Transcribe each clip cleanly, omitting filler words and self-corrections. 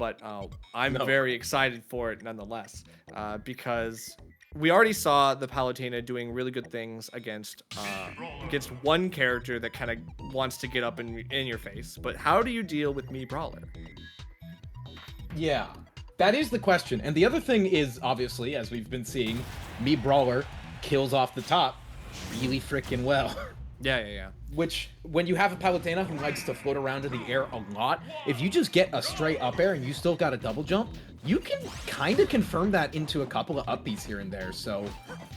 but I'm No. very excited for it nonetheless, because we already saw the Palutena doing really good things against one character that kind of wants to get up in your face. But how do you deal with me Brawler? Yeah, that is the question. And the other thing is, obviously, as we've been seeing, me Brawler kills off the top really freaking well. Yeah. Which, when you have a Palutena who likes to float around in the air a lot, if you just get a straight up air and you still got a double jump, you can kind of confirm that into a couple of up Bs here and there. So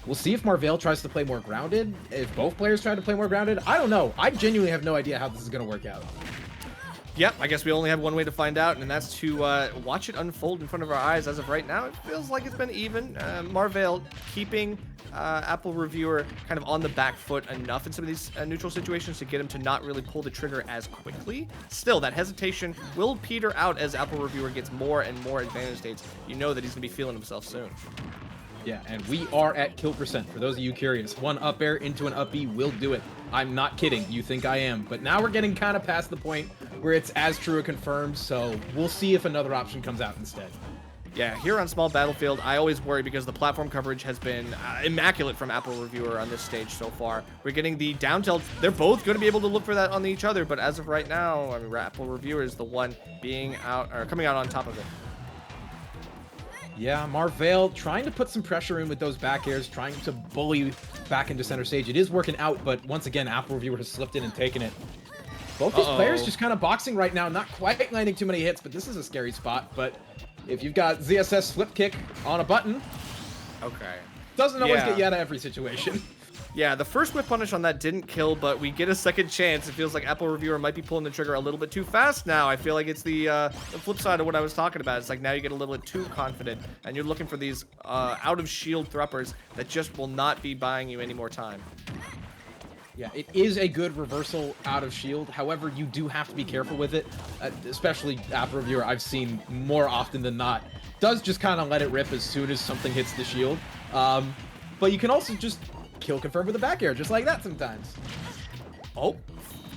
we'll see if Marvale tries to play more grounded, if both players try to play more grounded. I don't know. I genuinely have no idea how this is going to work out. Yep, I guess we only have one way to find out, and that's to watch it unfold in front of our eyes. As of right now, it feels like it's been even. Marvale keeping AppleReviewer kind of on the back foot enough in some of these neutral situations to get him to not really pull the trigger as quickly. Still, that hesitation will peter out as AppleReviewer gets more and more advantage states. You know that he's going to be feeling himself soon. Yeah, and we are at kill percent. For those of you curious, one up air into an up B will do it. I'm not kidding. You think I am. But now we're getting kind of past the point where it's as true or confirmed, so we'll see if another option comes out instead. Yeah, here on Small Battlefield, I always worry because the platform coverage has been immaculate from AppleReviewer on this stage so far. We're getting the down tilt. They're both going to be able to look for that on each other, but as of right now, I mean, AppleReviewer is the one being out or coming out on top of it. Yeah, Marvale trying to put some pressure in with those back airs, trying to bully back into center stage. It is working out, but once again, AppleReviewer has slipped in and taken it. Both these players just kind of boxing right now, not quite landing too many hits, but this is a scary spot. But if you've got ZSS flip kick on a button, okay, doesn't always get you out of every situation. Yeah, the first whip punish on that didn't kill, but we get a second chance. It feels like AppleReviewer might be pulling the trigger a little bit too fast now. I feel like it's the flip side of what I was talking about. It's like now you get a little bit too confident, and you're looking for these out of shield thruppers that just will not be buying you any more time. Yeah, it is a good reversal out of shield. However, you do have to be careful with it, especially AppleReviewer. I've seen more often than not does just kind of let it rip as soon as something hits the shield. But you can also just kill confirm with a back air, just like that sometimes. Oh,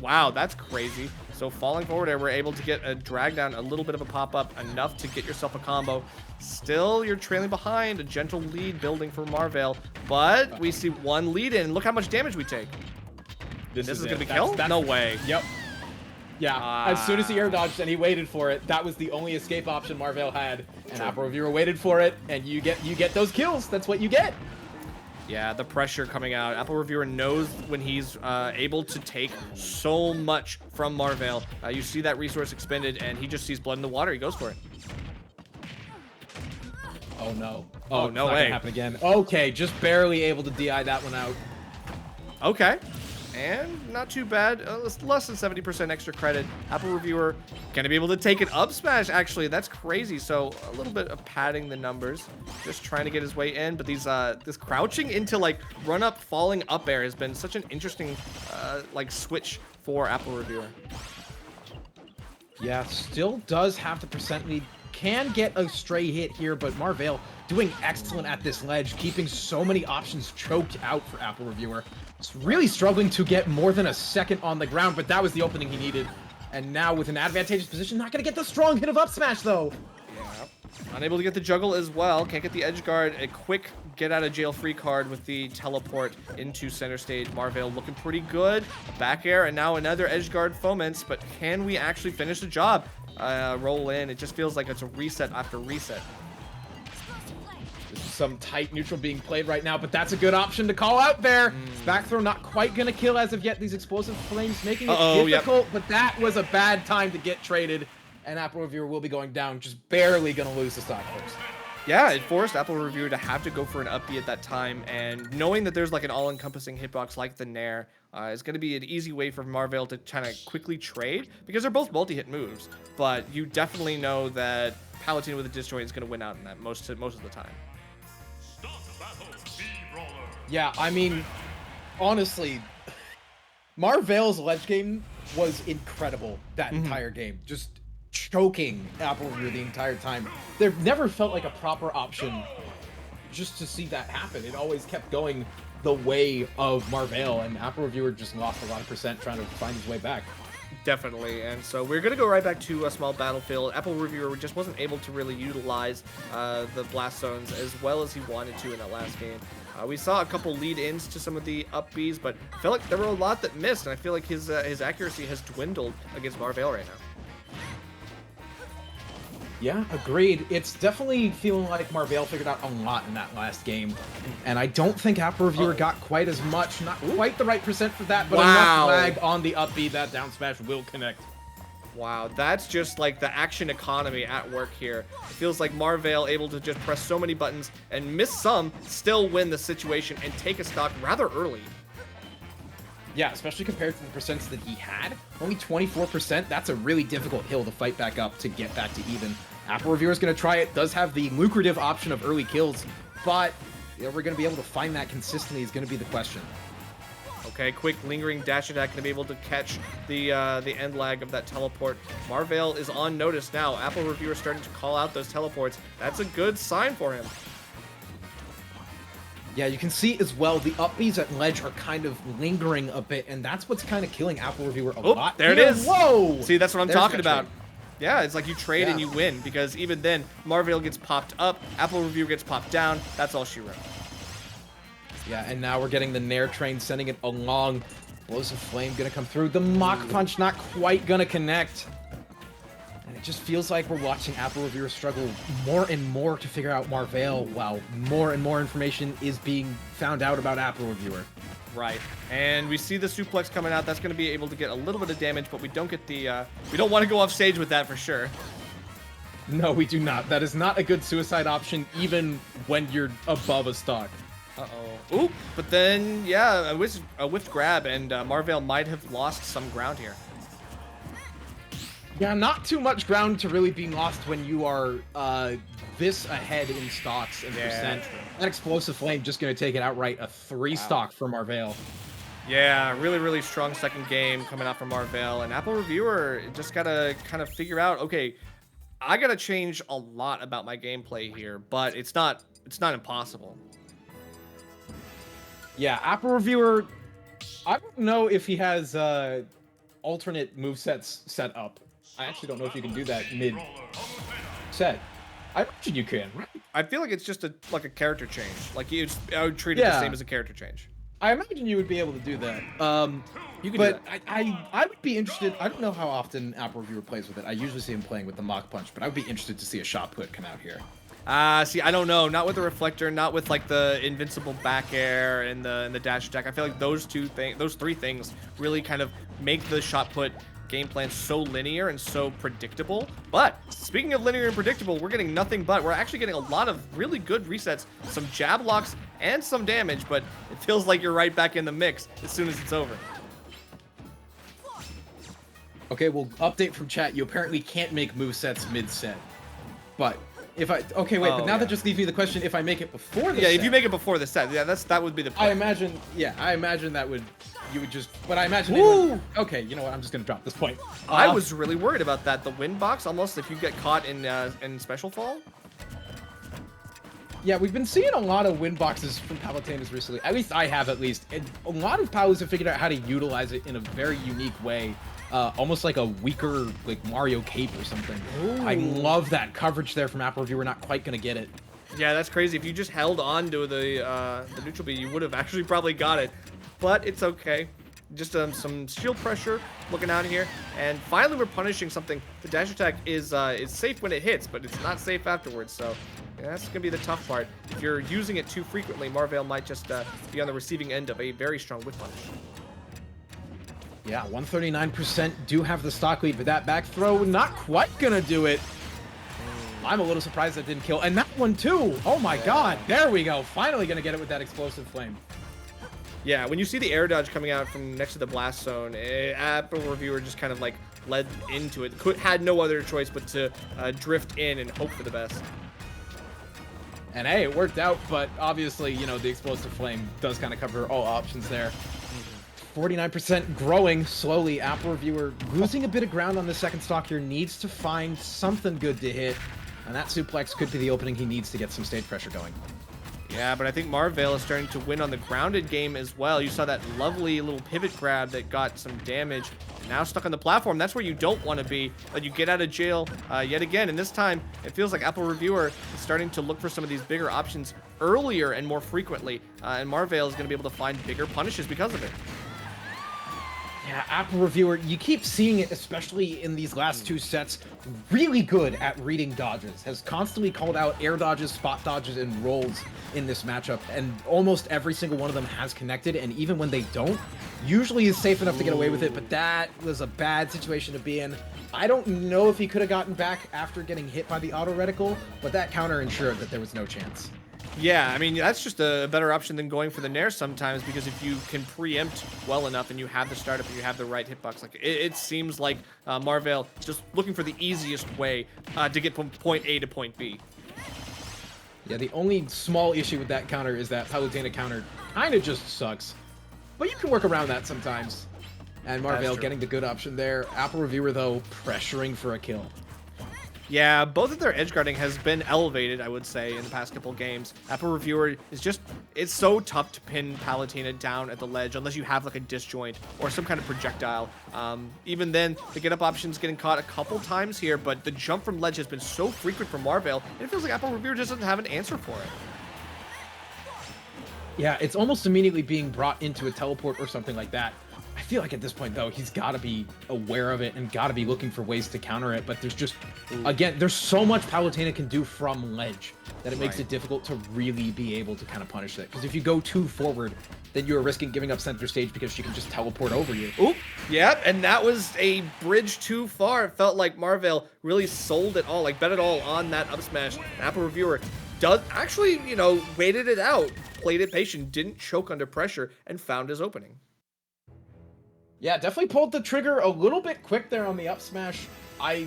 wow, that's crazy. So falling forward air, we're able to get a drag down, a little bit of a pop-up, enough to get yourself a combo. Still, you're trailing behind, a gentle lead building for Marvale, but we see one lead in. Look how much damage we take. This is going to be kill? No way. Yep. Yeah, as soon as he air dodged and he waited for it, that was the only escape option Marvale had, and AppleReviewer waited for it, and you get those kills. That's what you get. Yeah, the pressure coming out. AppleReviewer knows when he's able to take so much from Marvale. You see that resource expended, and he just sees blood in the water. He goes for it. Oh, no. Oh, no way. Not gonna happen again. Okay, just barely able to DI that one out. Okay. And not too bad. Less than 70% extra credit. AppleReviewer gonna be able to take an up smash, actually. That's crazy. So a little bit of padding the numbers. Just trying to get his way in. But these this crouching into like run up, falling up air has been such an interesting like switch for AppleReviewer. Yeah, still does have the percent lead. Can get a stray hit here, but Marvale doing excellent at this ledge, keeping so many options choked out for AppleReviewer. It's really struggling to get more than a second on the ground, but that was the opening he needed. And now with an advantageous position, not going to get the strong hit of up smash, though. Yeah. Unable to get the juggle as well. Can't get the edge guard. A quick get out of jail free card with the teleport into center stage. Marvale looking pretty good. Back air, and now another edge guard foments, but can we actually finish the job? Roll in. It just feels like it's a reset after reset. Some tight neutral being played right now, but that's a good option to call out there. Back throw not quite gonna kill as of yet. These explosive flames making it difficult, but that was a bad time to get traded, and AppleReviewer will be going down, just barely gonna lose the stock first. Yeah, it forced AppleReviewer to have to go for an up B at that time, and knowing that there's like an all-encompassing hitbox like the Nair is going to be an easy way for Marvale to kind of quickly trade, because they're both multi-hit moves, but you definitely know that Palutena with a disjoint is going to win out in that most of the time. Yeah, I mean, honestly, Marvale's ledge game was incredible that entire game. Just choking AppleReviewer the entire time. There never felt like a proper option just to see that happen. It always kept going the way of Marvale, and AppleReviewer just lost a lot of percent trying to find his way back. Definitely, and so we're going to go right back to a small battlefield. AppleReviewer just wasn't able to really utilize the blast zones as well as he wanted to in that last game. We saw a couple lead-ins to some of the up Bs, but I felt like there were a lot that missed, and I feel like his accuracy has dwindled against Marvale right now. Yeah, agreed. It's definitely feeling like Marvale figured out a lot in that last game, and I don't think AppleReviewer got quite as much, not quite the right percent for that, but enough lag on the up B that down smash will connect. Wow, that's just like the action economy at work here. It feels like Marvale able to just press so many buttons and miss some, still win the situation and take a stock rather early. Yeah, especially compared to the percents that he had. Only 24%, that's a really difficult hill to fight back up to get back to even. AppleReviewer is going to try it, does have the lucrative option of early kills, but we're going to be able to find that consistently is going to be the question. Okay, quick lingering dash attack, going to be able to catch the end lag of that teleport. Marvale is on notice now. AppleReviewer starting to call out those teleports. That's a good sign for him. Yeah, you can see as well, the up Bs at ledge are kind of lingering a bit, and that's what's kind of killing AppleReviewer a lot. There it is. Whoa! See, that's what I'm talking about. Trade. Yeah, it's like you trade and you win, because even then, Marvale gets popped up, AppleReviewer gets popped down. That's all she wrote. Yeah, and now we're getting the Nair train, sending it along. Blows of Flame gonna come through. The Mach Punch not quite gonna connect. And it just feels like we're watching AppleReviewer struggle more and more to figure out Marvale, while more and more information is being found out about AppleReviewer. Right, and we see the suplex coming out. That's going to be able to get a little bit of damage, but we don't get the, we don't want to go off stage with that for sure. No, we do not. That is not a good suicide option, even when you're above a stock. Uh-oh. Oop, but then, yeah, a whiffed grab, and Marvale might have lost some ground here. Yeah, not too much ground to really be lost when you are this ahead in stocks and percent. That explosive flame just going to take it outright. A 3 stock for Marvale. Yeah, really, really strong second game coming out from Marvale, and AppleReviewer just got to kind of figure out, okay, I got to change a lot about my gameplay here, but it's not impossible. Yeah, AppleReviewer, I don't know if he has alternate movesets set up. I actually don't know if you can do that mid-set. I imagine you can, right? I feel like it's just like a character change. Like I would treat it the same as a character change. I imagine you would be able to do that. You can but do that. I would be interested. I don't know how often AppleReviewer plays with it. I usually see him playing with the Mach Punch, but I would be interested to see a shot put come out here. See, I don't know. Not with the reflector, not with like the invincible back air and the dash attack. I feel like those three things really kind of make the shot put game plan so linear and so predictable. But speaking of linear and predictable, we're getting nothing but. We're actually getting a lot of really good resets, some jab locks and some damage, but it feels like you're right back in the mix as soon as it's over. Okay, well, update from chat. You apparently can't make movesets mid-set. But if I... Okay, wait, but now that just leaves me the question, if I make it before the set... Yeah, if you make it before the set, yeah, that would be the plan. I imagine that would... You would just... But I imagine... Would, okay, you know what? I'm just going to drop this point. I was really worried about that. The wind box, almost, if you get caught in special fall. Yeah, we've been seeing a lot of wind boxes from Palutenas recently. At least I have, at least. And a lot of Palus have figured out how to utilize it in a very unique way. Almost like a weaker, like Mario cape or something. Ooh. I love that coverage there from AppleReviewer. Not quite going to get it. Yeah, that's crazy. If you just held on to the neutral B, you would have actually probably got it. But it's okay. Just some shield pressure looking out here. And finally, we're punishing something. The dash attack is safe when it hits, but it's not safe afterwards. So yeah, that's going to be the tough part. If you're using it too frequently, Marvale might just be on the receiving end of a very strong whip punish. Yeah, 139% do have the stock lead, but that back throw not quite going to do it. I'm a little surprised that didn't kill. And that one too. Oh my god. There we go. Finally going to get it with that explosive flame. Yeah, when you see the air dodge coming out from next to the blast zone, AppleReviewer just kind of like led into it. Had no other choice but to drift in and hope for the best. And hey, it worked out, but obviously, you know, the explosive flame does kind of cover all options there. 49% growing slowly. AppleReviewer losing a bit of ground on the second stock here, needs to find something good to hit. And that suplex could be the opening he needs to get some stage pressure going. Yeah, but I think Marvale is starting to win on the grounded game as well. You saw that lovely little pivot grab that got some damage. now stuck on the platform. That's where you don't want to be, but you get out of jail yet again. And this time, it feels like Apple Reviewer is starting to look for some of these bigger options earlier and more frequently. And Marvale is going to be able to find bigger punishes because of it. Yeah, Apple Reviewer, you keep seeing it, especially in these last 2 sets, really good at reading dodges. Has constantly called out air dodges, spot dodges, and rolls in this matchup, and almost every single one of them has connected, and even when they don't, usually is safe enough to get away with it, but that was a bad situation to be in. I don't know if he could have gotten back after getting hit by the auto reticle, but that counter ensured that there was no chance. Yeah, I mean, that's just a better option than going for the Nair sometimes, because if you can preempt well enough and you have the startup and you have the right hitbox, like it seems like Marvale is just looking for the easiest way to get from point A to point B. Yeah, the only small issue with that counter is that Palutena counter kind of just sucks. But you can work around that sometimes. And Marvale getting the good option there. Apple Reviewer, though, pressuring for a kill. Yeah, both of their edge guarding has been elevated, I would say, in the past couple games. Apple Reviewer is just, it's so tough to pin Palutena down at the ledge unless you have like a disjoint or some kind of projectile. Even then, the get up option's getting caught a couple times here, but the jump from ledge has been so frequent for Marvale, and it feels like Apple Reviewer just doesn't have an answer for it. Yeah, it's almost immediately being brought into a teleport or something like that. I feel like at this point, though, he's got to be aware of it and got to be looking for ways to counter it. But there's just, again, there's so much Palutena can do from ledge that it makes it difficult to really be able to kind of punish it. Because if you go too forward, then you're risking giving up center stage because she can just teleport over you. Oop, yep, and that was a bridge too far. It felt like Marvale really sold it all, like bet it all on that up smash. Apple Reviewer does actually, you know, waited it out, played it patient, didn't choke under pressure, and found his opening. Yeah, definitely pulled the trigger a little bit quick there on the up smash. I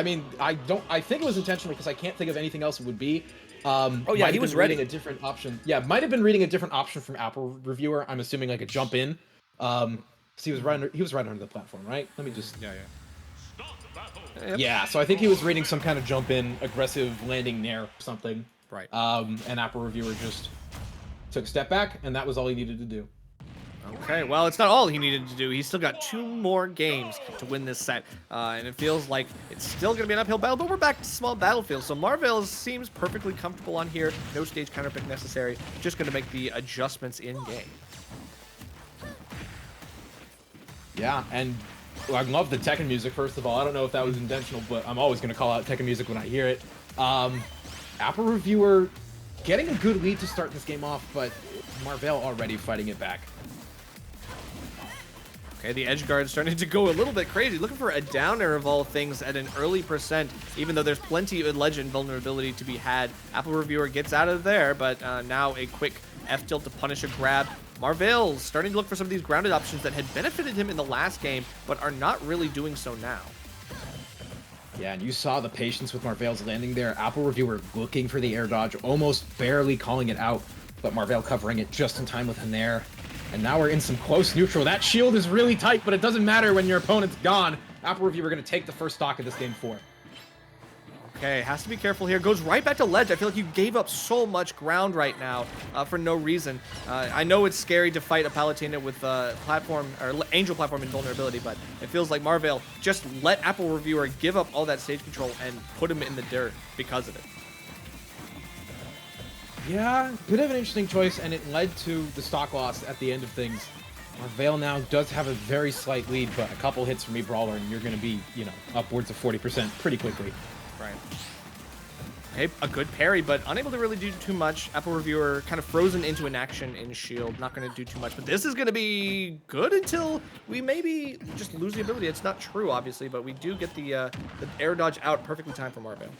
mean, I think it was intentional because I can't think of anything else it would be. Oh yeah, he was reading a different option. Yeah, might have been reading a different option from Apple Reviewer. I'm assuming like a jump in. So he was right under the platform, right? Let me just. Yep. Yeah, so I think he was reading some kind of jump in, aggressive landing nair or something. Right. And Apple Reviewer just took a step back, and that was all he needed to do. Okay, well, it's not all he needed to do. He's still got 2 more games to win this set, and it feels like it's still going to be an uphill battle, but we're back to small battlefield, so Marvale seems perfectly comfortable on here. No stage counterpick necessary. Just going to make the adjustments in-game. Yeah, and I love the Tekken music, first of all. I don't know if that was intentional, but I'm always going to call out Tekken music when I hear it. Apple Reviewer getting a good lead to start this game off, but Marvale already fighting it back. Okay, the edge guard starting to go a little bit crazy, looking for a downer of all things at an early percent, even though there's plenty of legend vulnerability to be had. Apple Reviewer gets out of there, but now a quick F-tilt to punish a grab. Marvale's starting to look for some of these grounded options that had benefited him in the last game, but are not really doing so now. Yeah, and you saw the patience with Marvale's landing there. Apple Reviewer looking for the air dodge, almost barely calling it out, but Marvale covering it just in time with a nair. And now we're in some close neutral. That shield is really tight, but it doesn't matter when your opponent's gone. Apple Reviewer going to take the first stock of this game 4. Okay, has to be careful here. Goes right back to ledge. I feel like you gave up so much ground right now for no reason. I know it's scary to fight a Palutena with platform or angel platform invulnerability, but it feels like Marvale just let Apple Reviewer give up all that stage control and put him in the dirt because of it. Yeah, bit of an interesting choice, and it led to the stock loss at the end of things. Marvale now does have a very slight lead, but a couple hits from me, Brawler, and you're going to be, you know, upwards of 40% pretty quickly. Right. Okay, a good parry, but unable to really do too much. Apple Reviewer kind of frozen into inaction in shield. Not going to do too much, but this is going to be good until we maybe just lose the ability. It's not true, obviously, but we do get the air dodge out perfectly timed for Marvale.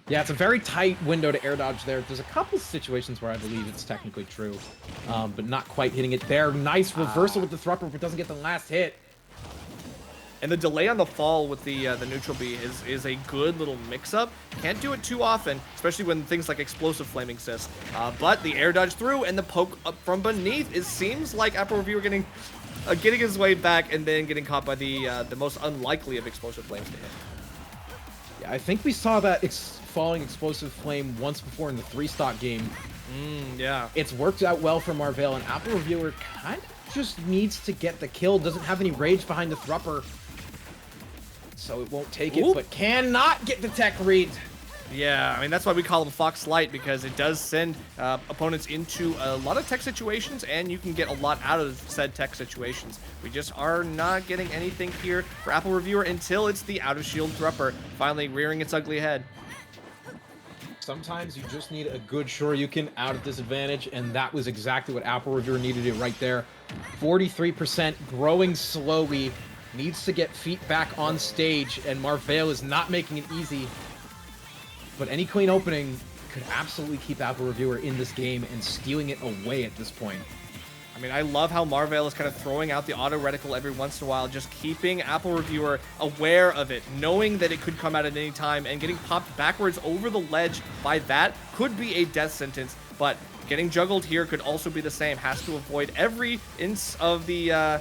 Yeah, it's a very tight window to air dodge there. There's a couple situations where I believe it's technically true, but not quite hitting it there. Nice reversal with the Thrupper, but doesn't get the last hit. And the delay on the fall with the neutral B is a good little mix-up. Can't do it too often, especially when things like explosive flame exist. But the air dodge through and the poke up from beneath, it seems like Apple Reviewer getting his way back and then getting caught by the most unlikely of explosive flames to hit. Yeah, I think we saw that falling explosive flame once before in the 3-stock game. Yeah. It's worked out well for Marvale, and Apple Reviewer kind of just needs to get the kill. Doesn't have any rage behind the Thrupper, so it won't take it, Oop. but cannot get the tech read. Yeah, I mean, that's why we call him Fox Light, because it does send opponents into a lot of tech situations, and you can get a lot out of said tech situations. We just are not getting anything here for AppleReviewer until it's the out-of-shield Thrupper finally rearing its ugly head. Sometimes you just need a good Shoryuken out of disadvantage, and that was exactly what AppleReviewer needed it right there. 43%, growing slowly, needs to get feet back on stage, and Marvale is not making it easy. But any clean opening could absolutely keep AppleReviewer in this game and stealing it away at this point. I mean, I love how Marvale is kind of throwing out the auto reticle every once in a while, just keeping AppleReviewer aware of it, knowing that it could come out at any time, and getting popped backwards over the ledge by that could be a death sentence. But getting juggled here could also be the same. Has to avoid every inch of the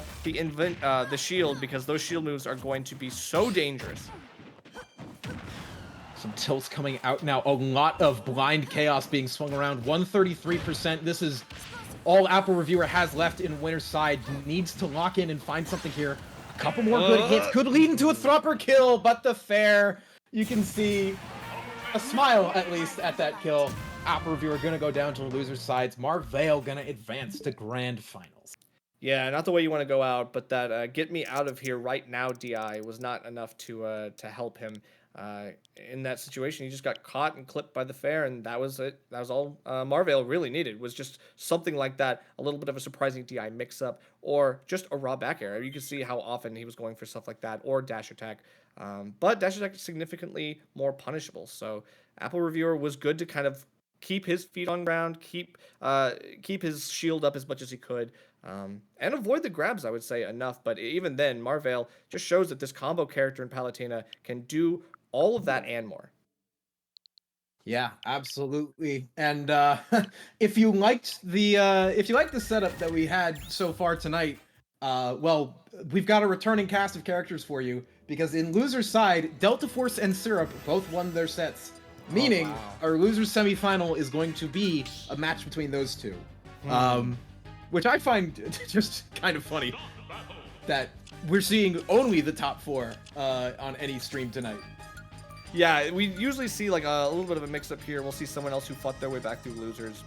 shield, because those shield moves are going to be so dangerous. Some tilts coming out now. A lot of blind chaos being swung around. 133%. This is all AppleReviewer has left in winner's side. Needs to lock in and find something here. A couple more good hits could lead into a Thrupper kill, but the fair, you can see a smile at least at that kill. AppleReviewer gonna go down to the loser's sides. Marvale gonna advance to grand finals. Yeah, not the way you want to go out, but that get me out of here right now DI was not enough to help him. In that situation, he just got caught and clipped by the fair, and that was it. That was all Marvale really needed, was just something like that, a little bit of a surprising DI mix-up, or just a raw back air. You can see how often he was going for stuff like that, or dash attack. But dash attack is significantly more punishable, so AppleReviewer was good to kind of keep his feet on ground, keep his shield up as much as he could, and avoid the grabs, I would say, enough. But even then, Marvale just shows that this combo character in Palutena can do all of that and more. Yeah, absolutely. And if you liked the setup that we had so far tonight, well, we've got a returning cast of characters for you, because in loser's side, Delta Force and Syrup both won their sets. Meaning, our loser's semifinal is going to be a match between those two. Which I find just kind of funny that we're seeing only the top four on any stream tonight. Yeah, we usually see like a little bit of a mix-up here. We'll see someone else who fought their way back through losers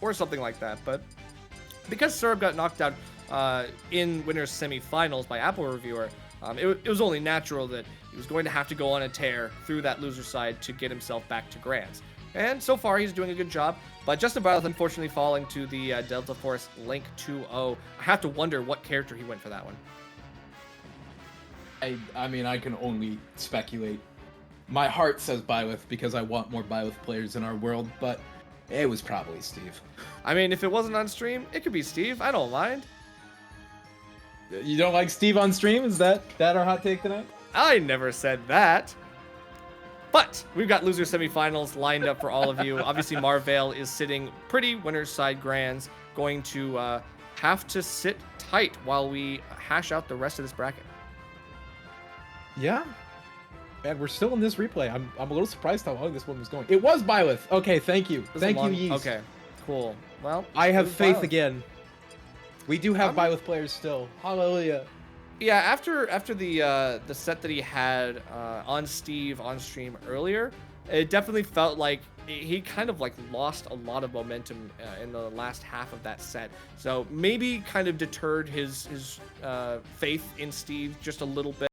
or something like that. But because Syrup got knocked out in winners semifinals by AppleReviewer, it was only natural that he was going to have to go on a tear through that loser side to get himself back to grands. And so far, he's doing a good job. But Justin Byleth, unfortunately, falling to the Delta Force Link 2-0. I have to wonder what character he went for that one. I mean, I can only speculate. My heart says Byleth because I want more Byleth players in our world, but it was probably Steve. I mean, if it wasn't on stream, it could be Steve. I don't mind. You don't like Steve on stream? Is that our hot take tonight? I never said that. But we've got loser semifinals lined up for all of you. Obviously, Marvale is sitting pretty winner's side grands, going to have to sit tight while we hash out the rest of this bracket. Yeah. And we're still in this replay. I'm a little surprised how long this one was going. It was Byleth. Okay, thank you. Thank you, Yeast. Okay, cool. Well, I have faith again. We do have Byleth players still. Hallelujah. Yeah, after the set that he had on Steve on stream earlier, it definitely felt like he kind of like lost a lot of momentum in the last half of that set. So maybe kind of deterred his faith in Steve just a little bit.